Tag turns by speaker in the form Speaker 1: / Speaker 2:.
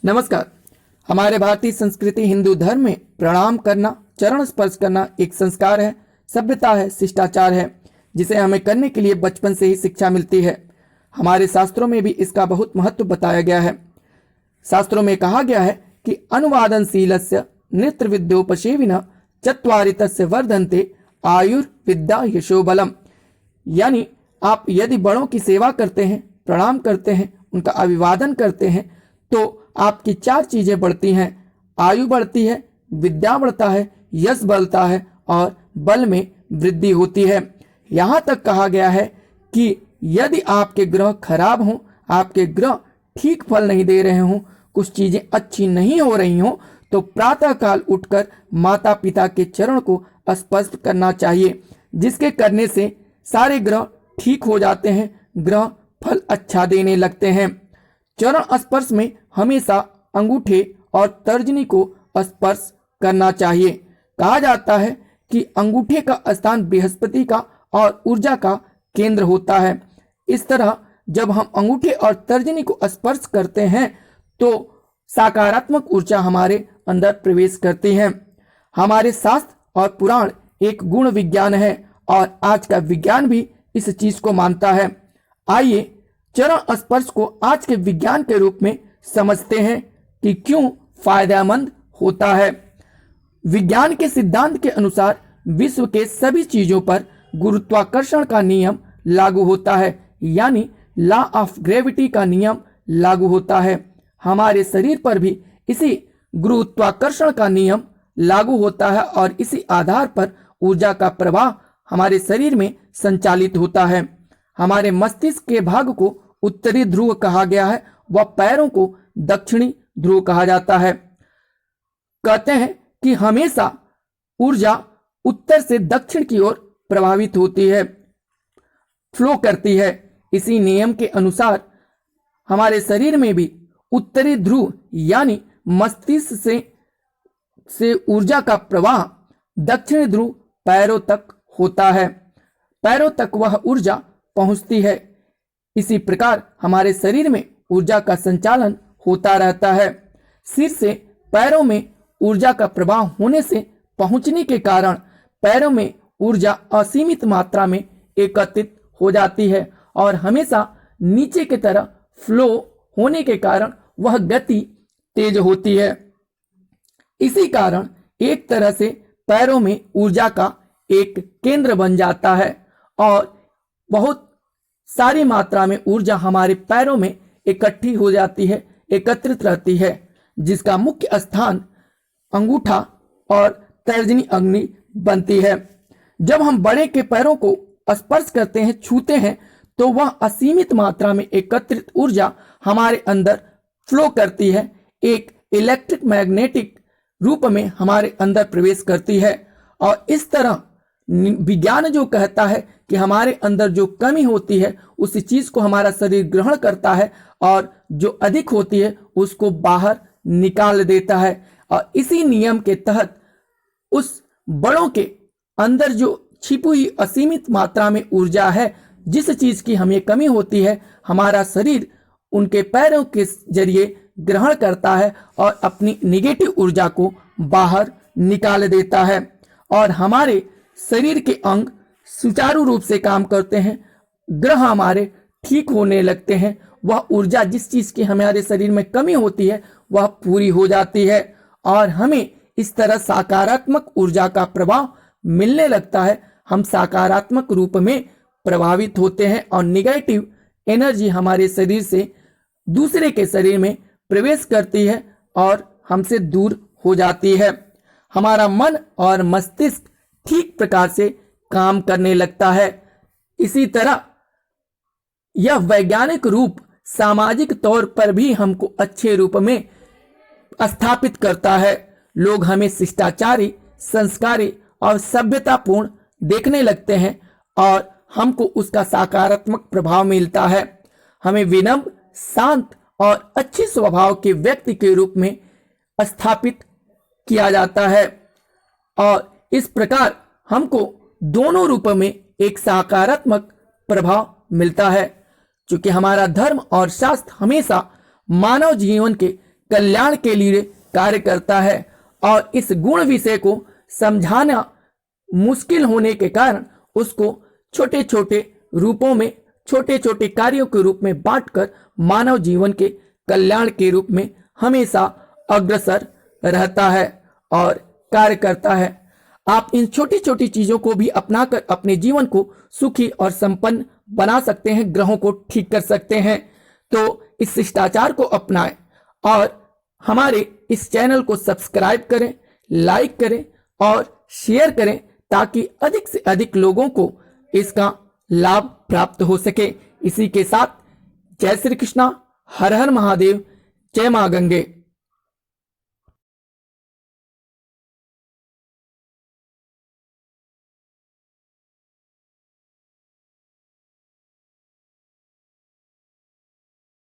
Speaker 1: नमस्कार। हमारे भारतीय संस्कृति हिंदू धर्म में प्रणाम करना, चरण स्पर्श करना एक संस्कार है, सभ्यता है, शिष्टाचार है, जिसे हमें करने के लिए बचपन से ही शिक्षा मिलती है। हमारे शास्त्रों में भी इसका बहुत महत्व बताया गया है। शास्त्रों में कहा गया है कि अनुवादनशीलस्य नृत्य विद्योपसेविनः चत्वारि तस्य वर्धन्ते आयुर्विद्या यशोबलम। यानी आप यदि बड़ों की सेवा करते हैं, प्रणाम करते हैं, उनका अभिवादन करते हैं, तो आपकी 4 चीजें बढ़ती हैं। आयु बढ़ती है, विद्या बढ़ता है, यश बढ़ता है और बल में वृद्धि होती है। यहाँ तक कहा गया है कि यदि आपके ग्रह खराब हों, आपके ग्रह ठीक फल नहीं दे रहे हों, कुछ चीजें अच्छी नहीं हो रही हों, तो प्रातः काल उठकर माता पिता के चरण को स्पर्श करना चाहिए, जिसके करने से सारे ग्रह ठीक हो जाते हैं, ग्रह फल अच्छा देने लगते हैं। चरण स्पर्श में हमेशा अंगूठे और तर्जनी को स्पर्श करना चाहिए। कहा जाता है कि अंगूठे का स्थान बृहस्पति का और ऊर्जा का केंद्र होता है। इस तरह जब हम अंगूठे और तर्जनी को स्पर्श करते हैं तो सकारात्मक ऊर्जा हमारे अंदर प्रवेश करती है। हमारे शास्त्र और पुराण एक गुण विज्ञान है और आज का विज्ञान भी इस चीज को मानता है। आइए चरण स्पर्श को आज के विज्ञान के रूप में समझते हैं कि क्यों फायदेमंद होता है। विज्ञान के सिद्धांत के अनुसार विश्व के सभी चीजों पर गुरुत्वाकर्षण का नियम लागू होता है, यानी लॉ ऑफ ग्रेविटी का नियम लागू होता है। हमारे शरीर पर भी इसी गुरुत्वाकर्षण का नियम लागू होता है और इसी आधार पर ऊर्जा का प्रवाह हमारे शरीर में संचालित होता है। हमारे मस्तिष्क के भाग को उत्तरी ध्रुव कहा गया है, व पैरों को दक्षिणी ध्रुव कहा जाता है। कहते हैं कि हमेशा ऊर्जा उत्तर से दक्षिण की ओर प्रभावित होती है, फ्लो करती है। इसी नियम के अनुसार हमारे शरीर में भी उत्तरी ध्रुव यानी मस्तिष्क से ऊर्जा का प्रवाह दक्षिणी ध्रुव पैरों तक होता है। पैरों तक वह ऊर्जा पहुंचती है। इसी प्रकार हमारे शरीर में ऊर्जा का संचालन होता रहता है। सिर से पैरों में ऊर्जा का प्रवाह होने से पहुंचने के कारण पैरों में ऊर्जा असीमित मात्रा में एकत्रित हो जाती है और हमेशा नीचे की तरफ फ्लो होने के कारण वह गति तेज होती है। इसी कारण एक तरह से पैरों में ऊर्जा का एक केंद्र बन जाता है और बहुत सारी मात्रा में ऊर्जा हमारे पैरों में इकट्ठी हो जाती है, एकत्रित रहती है, जिसका मुख्य स्थान अंगूठा और तर्जनी अग्नि बनती है। जब हम बड़े के पैरों को स्पर्श करते हैं, छूते हैं, तो वह असीमित मात्रा में एकत्रित ऊर्जा हमारे अंदर फ्लो करती है, एक इलेक्ट्रिक मैग्नेटिक रूप में हमारे अंदर प्रवेश करती है। और इस तरह विज्ञान जो कहता है कि हमारे अंदर जो कमी होती है उस चीज को हमारा शरीर ग्रहण करता है और जो अधिक होती है उसको बाहर निकाल देता है। और इसी नियम के तहत उस बड़ों के अंदर जो छिपी हुई असीमित मात्रा में ऊर्जा है, जिस चीज की हमें कमी होती है, हमारा शरीर उनके पैरों के जरिए ग्रहण करता है और अपनी निगेटिव ऊर्जा को बाहर निकाल देता है और हमारे शरीर के अंग सुचारू रूप से काम करते हैं, ग्रह हमारे ठीक होने लगते हैं, वह ऊर्जा जिस चीज की हमारे शरीर में कमी होती है वह पूरी हो जाती है और हमें इस तरह सकारात्मक ऊर्जा का प्रभाव मिलने लगता है। हम सकारात्मक रूप में प्रभावित होते हैं और निगेटिव एनर्जी हमारे शरीर से दूसरे के शरीर में प्रवेश करती है और हमसे दूर हो जाती है। हमारा मन और मस्तिष्क ठीक प्रकार से काम करने लगता है। इसी तरह यह वैज्ञानिक रूप सामाजिक तौर पर भी हमको अच्छे रूप में स्थापित करता है। लोग हमें शिष्टाचारी, संस्कारी और सभ्यतापूर्ण देखने लगते हैं और हमको उसका सकारात्मक प्रभाव मिलता है। हमें विनम्र, शांत और अच्छे स्वभाव के व्यक्ति के रूप में स्थापित किया जाता है और इस प्रकार हमको दोनों रूप में एक सकारात्मक प्रभाव मिलता है। क्योंकि हमारा धर्म और शास्त्र हमेशा मानव जीवन के कल्याण के लिए कार्य करता है और इस गुण विषय को समझाना मुश्किल होने के कारण उसको छोटे छोटे रूपों में, छोटे छोटे कार्यों के रूप में बांटकर मानव जीवन के कल्याण के रूप में हमेशा अग्रसर रहता है और कार्य करता है। आप इन छोटी छोटी चीजों को भी अपनाकर अपने जीवन को सुखी और संपन्न बना सकते हैं, ग्रहों को ठीक कर सकते हैं। तो इस शिष्टाचार को अपनाएं और हमारे इस चैनल को सब्सक्राइब करें, लाइक करें और शेयर करें ताकि अधिक से अधिक लोगों को इसका लाभ प्राप्त हो सके। इसी के साथ जय श्री कृष्णा, हर हर महादेव, जय मां गंगे।